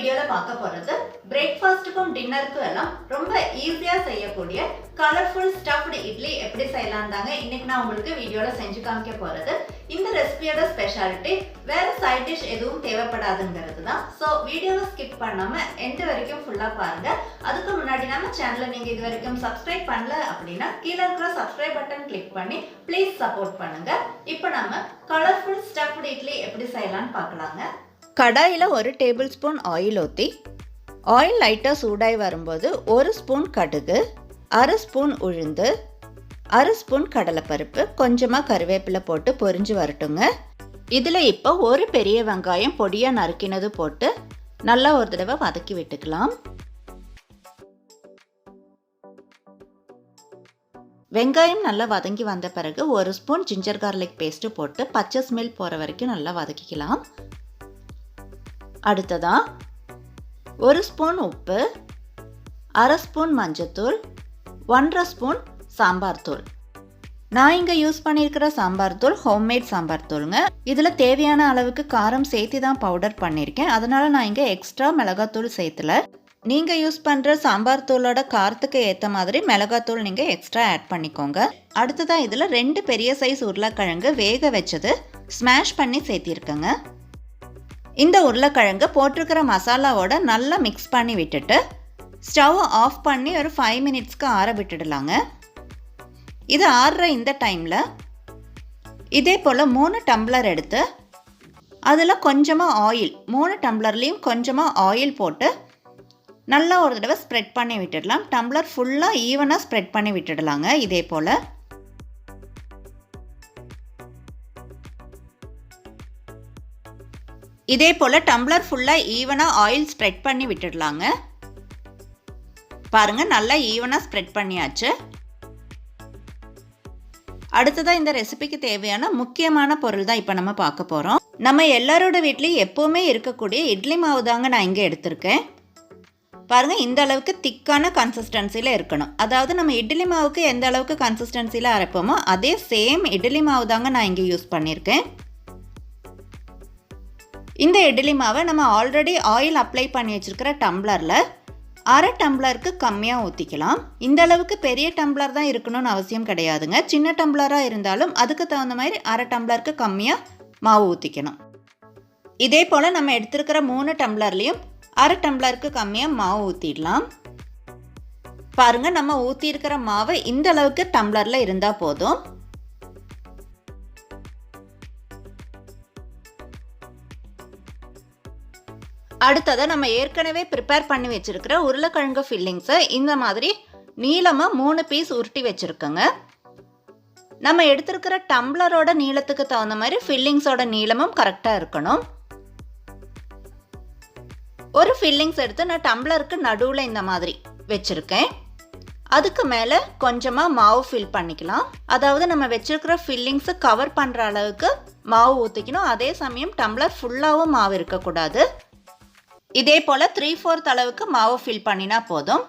வீடியோல பார்க்க போறது பிரேக்ஃபாஸ்ட்டுக்கும் டின்னருக்கும் எல்லாம் ரொம்ப ஈஸியா செய்யக்கூடிய கலர்ஃபுல் ஸ்டஃப்டு இட்லி எப்படி செய்யலாம் தாங்க இன்னைக்கு நான் உங்களுக்கு வீடியோல செஞ்சு காமிக்க போறது. இந்த ரெசிபியோட ஸ்பெஷாலிட்டி வேற சைட் டிஷ் எதுவும் தேவைப்படாதுங்கிறது தான். ஸோ வீடியோவை ஸ்கிப் பண்ணாம எண்ட் வரைக்கும் ஃபுல்லா பாருங்க. அதுக்கு முன்னாடி நம்ம சேனலை நீங்க இது வரைக்கும் சப்ஸ்கிரைப் பண்ணல அப்படின்னா கீழே இருக்கிற சப்ஸ்கிரைப் பட்டன் கிளிக் பண்ணி ப்ளீஸ் சப்போர்ட் பண்ணுங்க. இப்போ நம்ம கலர்ஃபுல் ஸ்டஃப்டு இட்லி எப்படி செய்யலாம்னு பார்க்கலாங்க. கடாயில் 1 டேபிள் ஸ்பூன் ஆயில் ஊற்றி ஆயில் லைட்டாக சூடாகி வரும்போது 1 ஸ்பூன் கடுகு, 1/2 ஸ்பூன் உளுந்து, 1/2 ஸ்பூன் கடலைப்பருப்பு, கொஞ்சமாக கருவேப்பிலை போட்டு பொரிஞ்சு வரட்டுங்க. இதில் இப்போ ஒரு பெரிய வெங்காயம் பொடியாக நறுக்கினது போட்டு நல்லா ஒரு தடவை வதக்கி விட்டுக்கலாம். வெங்காயம் நல்லா வதங்கி வந்த பிறகு 1 ஸ்பூன் ஜிஞ்சர் கார்லிக் பேஸ்ட்டு போட்டு பச்சை ஸ்மெல் போகிற வரைக்கும் நல்லா வதக்கிக்கலாம். அடுத்ததா 1 ஸ்பூன் உப்பு, 1/2 ஸ்பூன் மஞ்சத்தூள், 1/2 ஸ்பூன் சாம்பார் தூள். நான் இங்கே யூஸ் பண்ணியிருக்கிற சாம்பார் தூள் ஹோம்மேட் சாம்பார் தூளுங்க. இதில் தேவையான அளவுக்கு காரம் சேர்த்து தான் பவுடர் பண்ணியிருக்கேன். அதனால் நான் இங்கே எக்ஸ்ட்ரா மிளகாத்தூள் சேர்த்துல. நீங்கள் யூஸ் பண்ணுற சாம்பார் தூளோட காரத்துக்கு ஏற்ற மாதிரி மிளகாத்தூள் நீங்கள் எக்ஸ்ட்ரா ஆட் பண்ணிக்கோங்க. அடுத்ததான் இதில் 2 பெரிய சைஸ் உருளைக்கிழங்கு வேக வச்சது ஸ்மாஷ் பண்ணி சேர்த்திருக்கேங்க. இந்த உருளைக்கிழங்கு போட்டிருக்கிற மசாலாவோட நல்லா மிக்ஸ் பண்ணி விட்டுட்டு ஸ்டவ் ஆஃப் பண்ணி ஒரு 5 மினிட்ஸ்க்கு ஆற விட்டுடலாங்க. இது ஆறுற இந்த டைமில் இதே போல் 3 டம்ளர் எடுத்து அதில் கொஞ்சமாக ஆயில் 3 டம்ளர்லேயும் கொஞ்சமாக ஆயில் போட்டு நல்லா ஒரு தடவை ஸ்ப்ரெட் பண்ணி விட்டுடலாம். டம்ளர் ஃபுல்லாக ஈவனாக ஸ்ப்ரெட் பண்ணி விட்டுடலாங்க. இதே போல் டம்ளர் ஃபுல்லாக ஈவனாக ஆயில் ஸ்ப்ரெட் பண்ணி விட்டுடலாங்க. பாருங்கள், நல்லா ஈவனாக ஸ்ப்ரெட் பண்ணியாச்சு. அடுத்ததாக இந்த ரெசிபிக்கு தேவையான முக்கியமான பொருள் தான் இப்போ நம்ம பார்க்க போகிறோம். நம்ம எல்லாரோட வீட்லேயும் எப்போவுமே இருக்கக்கூடிய இட்லி மாவு தாங்க நான் இங்கே எடுத்திருக்கேன். பாருங்கள், இந்த அளவுக்கு திக்கான கன்சிஸ்டன்சியில் இருக்கணும். அதாவது நம்ம இட்லி மாவுக்கு எந்த அளவுக்கு கன்சிஸ்டன்சியில் அரைப்போமோ அதே சேம் இட்லி மாவு தாங்க நான் இங்கே யூஸ் பண்ணியிருக்கேன். இந்த இட்லி மாவை நம்ம ஆல்ரெடி ஆயில் அப்ளை பண்ணி வச்சுருக்கிற டம்ளரில் 1/2 டம்ளருக்கு கம்மியாக ஊற்றிக்கலாம். இந்த அளவுக்கு பெரிய டம்ளர் தான் இருக்கணும்னு அவசியம் கிடையாதுங்க. சின்ன டம்ளராக இருந்தாலும் அதுக்கு தகுந்த மாதிரி 1/2 டம்ளருக்கு கம்மியாக மாவு ஊற்றிக்கணும். இதே போல் நம்ம எடுத்துருக்கிற 3 டம்ளர்லேயும் 1/2 டம்ளருக்கு கம்மியாக மாவு ஊற்றிடலாம். பாருங்கள், நம்ம ஊற்றிருக்கிற மாவு இந்த அளவுக்கு டம்ளரில் இருந்தால் போதும். அடுத்ததை நம்ம ஏற்கனவே ப்ரிப்பேர் பண்ணி வச்சுருக்கிற உருளைக்கிழங்கு ஃபில்லிங்ஸை இந்த மாதிரி நீளமாக 3 பீஸ் உருட்டி வச்சுருக்கோங்க. நம்ம எடுத்துருக்கிற டம்ளரோட நீளத்துக்கு தகுந்த மாதிரி ஃபில்லிங்ஸோட நீளமும் கரெக்டாக இருக்கணும். ஒரு ஃபில்லிங்ஸ் எடுத்து நான் டம்ளருக்கு நடுவில் இந்த மாதிரி வச்சுருக்கேன். அதுக்கு மேலே கொஞ்சமாக மாவு ஃபில் பண்ணிக்கலாம். அதாவது நம்ம வச்சுருக்கிற ஃபில்லிங்ஸை கவர் பண்ணுற அளவுக்கு மாவு ஊற்றிக்கணும். அதே சமயம் டம்ளர் ஃபுல்லாகவும் மாவு இருக்கக்கூடாது. இதே போல் 3/4 அளவுக்கு மாவு ஃபில் பண்ணினா போதும்.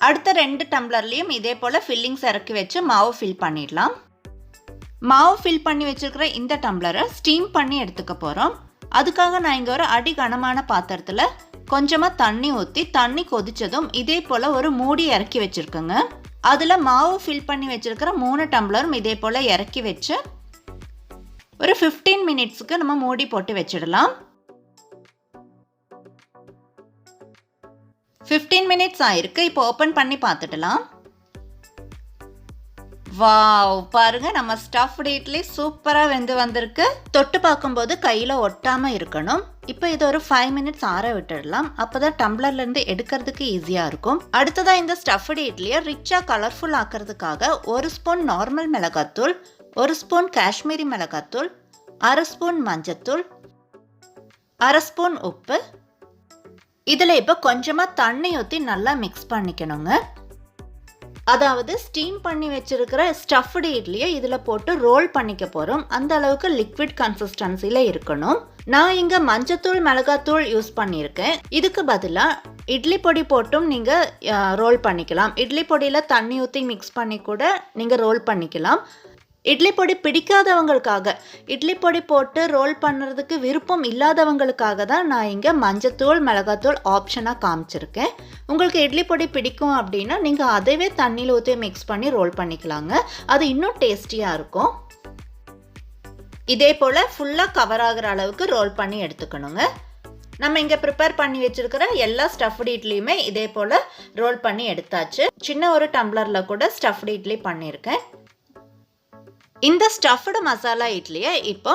அடுத்த 2 டம்ளர்லேயும் இதே போல் ஃபில்லிங்ஸ் இறக்கி வச்சு மாவு ஃபில் பண்ணிடலாம். மாவு ஃபில் பண்ணி வச்சுருக்கிற இந்த டம்ளரை ஸ்டீம் பண்ணி எடுத்துக்க போகிறோம். அதுக்காக நான் இங்கே ஒரு அடி கனமான பாத்திரத்தில் கொஞ்சமாக தண்ணி ஊற்றி தண்ணி கொதித்ததும் இதே போல் ஒரு மூடி இறக்கி வச்சுருக்கோங்க. அதில் மாவு ஃபில் பண்ணி வச்சுருக்கிற 3 டம்ளரும் இதே போல் இறக்கி வச்சு ஒரு 15 மினிட்ஸுக்கு நம்ம மூடி போட்டு வச்சிடலாம். 15 மினிட்ஸ் ஆயிருக்கு. இப்போ ஓப்பன் பண்ணி பார்த்துடலாம். வாவ், பாருங்க, நம்ம ஸ்டஃப்டு இட்லி சூப்பராக வெந்து வந்திருக்கு. தொட்டு பார்க்கும்போது கையில் ஒட்டாமல் இருக்கணும். இப்போ இது ஒரு 5 மினிட்ஸ் ஆற விட்டுடலாம். அப்போ தான் டம்ளர்லேருந்து எடுக்கிறதுக்கு ஈஸியாக இருக்கும். அடுத்ததாக இந்த ஸ்டஃப்டு இட்லியை ரிச்சாக கலர்ஃபுல் ஆக்கிறதுக்காக 1 ஸ்பூன் நார்மல் மிளகாத்தூள், 1 ஸ்பூன் காஷ்மீரி மிளகாத்தூள், 1/2 ஸ்பூன் மஞ்சத்தூள், 1/2 ஸ்பூன் உப்பு. இதில் இப்போ கொஞ்சமாக தண்ணி ஊற்றி நல்லா மிக்ஸ் பண்ணிக்கணுங்க. அதாவது ஸ்டீம் பண்ணி வச்சுருக்கிற ஸ்டஃப்டு இட்லியை இதில் போட்டு ரோல் பண்ணிக்க போகிறோம். அந்த அளவுக்கு லிக்விட் கன்சிஸ்டன்சியில் இருக்கணும். நான் இங்கே மஞ்சத்தூள் மிளகாத்தூள் யூஸ் பண்ணியிருக்கேன். இதுக்கு பதிலாக இட்லி பொடி போட்டும் நீங்கள் ரோல் பண்ணிக்கலாம். இட்லி பொடியில் தண்ணி ஊற்றி மிக்ஸ் பண்ணி கூட நீங்கள் ரோல் பண்ணிக்கலாம். இட்லி பொடி பிடிக்காதவங்களுக்காக, இட்லி பொடி போட்டு ரோல் பண்ணுறதுக்கு விருப்பம் இல்லாதவங்களுக்காக தான் நான் இங்கே மஞ்சத்தூள் மிளகாத்தூள் ஆப்ஷனாக காமிச்சிருக்கேன். உங்களுக்கு இட்லி பொடி பிடிக்கும் அப்படின்னா நீங்கள் அதைவே தண்ணியில் ஊற்றி மிக்ஸ் பண்ணி ரோல் பண்ணிக்கலாங்க. அது இன்னும் டேஸ்டியாக இருக்கும். இதே போல் ஃபுல்லாக கவர் ஆகிற அளவுக்கு ரோல் பண்ணி எடுத்துக்கணுங்க. நம்ம இங்கே ப்ரிப்பேர் பண்ணி வச்சுருக்கிற எல்லா ஸ்டஃப்டு இட்லியுமே இதே போல் ரோல் பண்ணி எடுத்தாச்சு. சின்ன ஒரு டம்ளரில் கூட ஸ்டஃப்டு இட்லி பண்ணியிருக்கேன். இந்த ஸ்டஃப்டு மசாலா இட்லியை இப்போ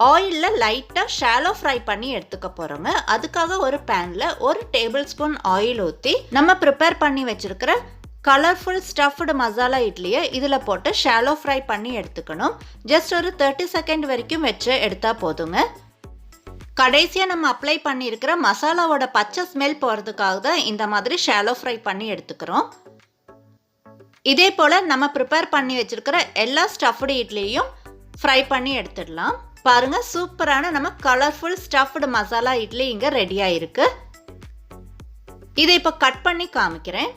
ஆயிலில் லைட்டாக ஷாலோ ஃப்ரை பண்ணி எடுத்துக்க போகிறோங்க. அதுக்காக ஒரு பேனில் 1 டேபிள் ஸ்பூன் ஆயில் ஊற்றி நம்ம ப்ரிப்பேர் பண்ணி வச்சுருக்கிற கலர்ஃபுல் ஸ்டஃப்டு மசாலா இட்லியை இதில் போட்டு ஷாலோ ஃப்ரை பண்ணி எடுத்துக்கணும். ஜஸ்ட் ஒரு 30 செகண்ட் வரைக்கும் வச்சு எடுத்தால் போதுங்க. கடைசியாக நம்ம அப்ளை பண்ணியிருக்கிற மசாலாவோட பச்சை ஸ்மெல் போகிறதுக்காக தான் இந்த மாதிரி ஷாலோ ஃப்ரை பண்ணி எடுத்துக்கிறோம். இதே போல் நம்ம ப்ரிப்பேர் பண்ணி வச்சுருக்கிற எல்லா ஸ்டஃப்டு இட்லியும் ஃப்ரை பண்ணி எடுத்துடலாம். பாருங்கள், சூப்பரான நம்ம கலர்ஃபுல் ஸ்டஃப்டு மசாலா இட்லி இங்கே ரெடியாக இருக்குது. இதை இப்போ கட் பண்ணி காமிக்கிறேன்.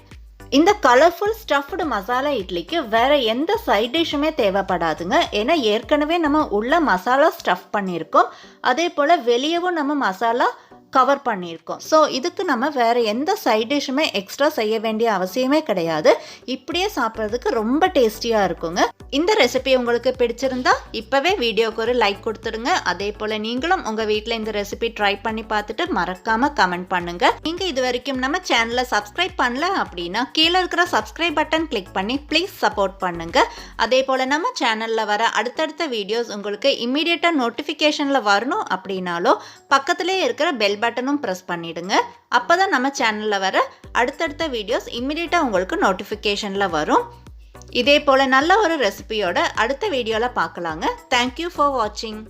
இந்த கலர்ஃபுல் ஸ்டஃப்டு மசாலா இட்லிக்கு வேறு எந்த சைட் டிஷ்ஷுமே தேவைப்படாதுங்க. ஏன்னா ஏற்கனவே நம்ம உள்ள மசாலா ஸ்டஃப் பண்ணியிருக்கோம். அதே போல் வெளியவும் நம்ம மசாலா கவர் பண்ணியிருக்கோம். ஸோ இதுக்கு நம்ம வேறு எந்த சைட் டிஷ்ஷுமே எக்ஸ்ட்ரா செய்ய வேண்டிய அவசியமே கிடையாது. இப்படியே சாப்பிட்றதுக்கு ரொம்ப டேஸ்டியாக இருக்குங்க. இந்த ரெசிபி உங்களுக்கு பிடிச்சிருந்தா இப்போவே வீடியோக்கு ஒரு லைக் கொடுத்துடுங்க. அதே போல் நீங்களும் உங்கள் வீட்டில் இந்த ரெசிபி ட்ரை பண்ணி பார்த்துட்டு மறக்காமல் கமெண்ட் பண்ணுங்கள். நீங்கள் இது வரைக்கும் நம்ம சேனலை சப்ஸ்கிரைப் பண்ணல அப்படின்னா கீழே இருக்கிற சப்ஸ்கிரைப் பட்டன் கிளிக் பண்ணி ப்ளீஸ் சப்போர்ட் பண்ணுங்கள். அதே போல் நம்ம சேனலில் வர அடுத்தடுத்த வீடியோஸ் உங்களுக்கு இம்மீடியட்டாக நோட்டிஃபிகேஷனில் வரணும் அப்படின்னாலோ பக்கத்துலேயே இருக்கிற பெல் பட்டனும் ப்ரெஸ் பண்ணிடுங்க. அப்போ தான் நம்ம சேனலில் வர அடுத்தடுத்த வீடியோஸ் இம்மிடியட்டாக உங்களுக்கு நோட்டிஃபிகேஷனில் வரும். இதே போல் நல்ல ஒரு ரெசிபியோட அடுத்த வீடியோவில் பார்க்கலாங்க. தேங்க்யூ ஃபார் வாட்சிங்.